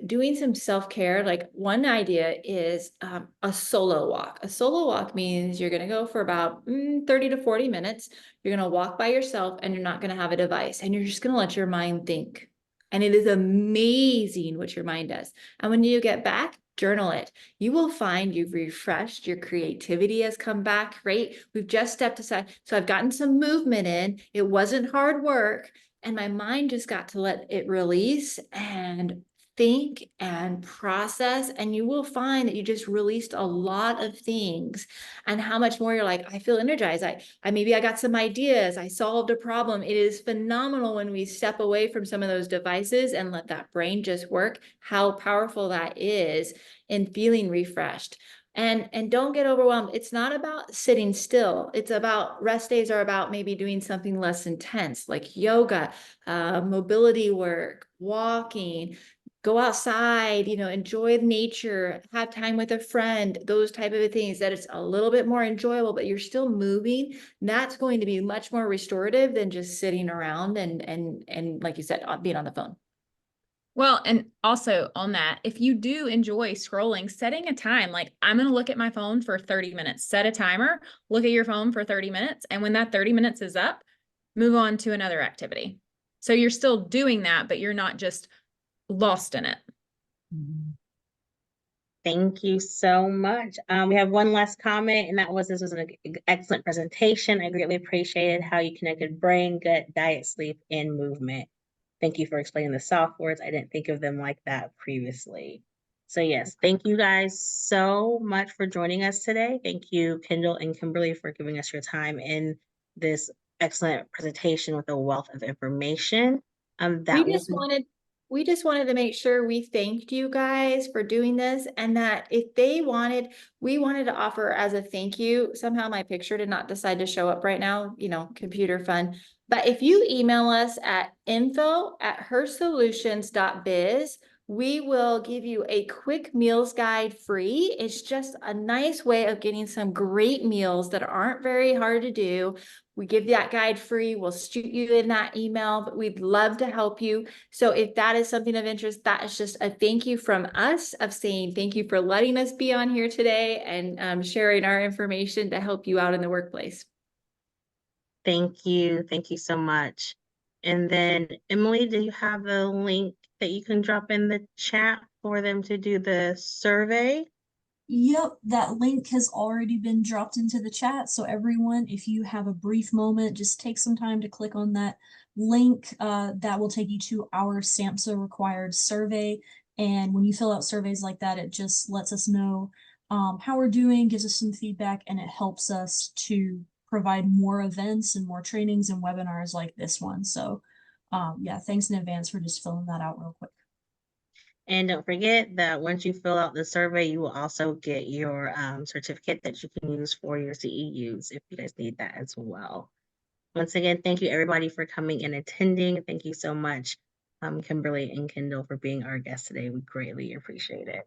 doing some self-care, like one idea is a solo walk. A solo walk means you're going to go for about 30 to 40 minutes. You're going to walk by yourself and you're not going to have a device and you're just going to let your mind think. And it is amazing what your mind does. And when you get back, journal it. You will find you've refreshed, your creativity has come back, right? We've just stepped aside. So I've gotten some movement in. It wasn't hard work. And my mind just got to let it release and think and process. And you will find that you just released a lot of things and how much more you're like, I feel energized. Maybe I got some ideas. I solved a problem. It is phenomenal when we step away from some of those devices and let that brain just work, how powerful that is in feeling refreshed. And don't get overwhelmed. It's not about sitting still. It's about rest days are about maybe doing something less intense like yoga, mobility work, walking, go outside, enjoy nature, have time with a friend, those type of things that it's a little bit more enjoyable, but you're still moving. That's going to be much more restorative than just sitting around and like you said, being on the phone. Well, and also on that, if you do enjoy scrolling, setting a time, like I'm going to look at my phone for 30 minutes, set a timer, look at your phone for 30 minutes. And when that 30 minutes is up, move on to another activity. So you're still doing that, but you're not just lost in it. Thank you so much. We have one last comment, and that was this was an excellent presentation. I greatly appreciated how you connected brain, gut, diet, sleep, and movement. Thank you for explaining the soft words. I didn't think of them like that previously. So yes, thank you guys so much for joining us today. Thank you, Kendall and Kimberly, for giving us your time in this excellent presentation with a wealth of information. We just wanted to make sure we thanked you guys for doing this and that if we wanted to offer as a thank you. Somehow my picture did not decide to show up right now, computer fun. But if you email us at info@hersolutions.biz, we will give you a quick meals guide free. It's just a nice way of getting some great meals that aren't very hard to do. We give that guide free. We'll shoot you in that email, but we'd love to help you. So if that is something of interest, that is just a thank you from us of saying thank you for letting us be on here today and sharing our information to help you out in the workplace. Thank you. Thank you so much. And then Emily, do you have a link that you can drop in the chat for them to do the survey? Yep, that link has already been dropped into the chat. So everyone, if you have a brief moment, just take some time to click on that link. That will take you to our SAMHSA required survey. And when you fill out surveys like that, it just lets us know how we're doing, gives us some feedback, and it helps us to provide more events and more trainings and webinars like this one. So yeah, thanks in advance for just filling that out real quick. And don't forget that once you fill out the survey, you will also get your certificate that you can use for your CEUs if you guys need that as well. Once again, thank you everybody for coming and attending. Thank you so much, Kimberly and Kendall, for being our guests today. We greatly appreciate it.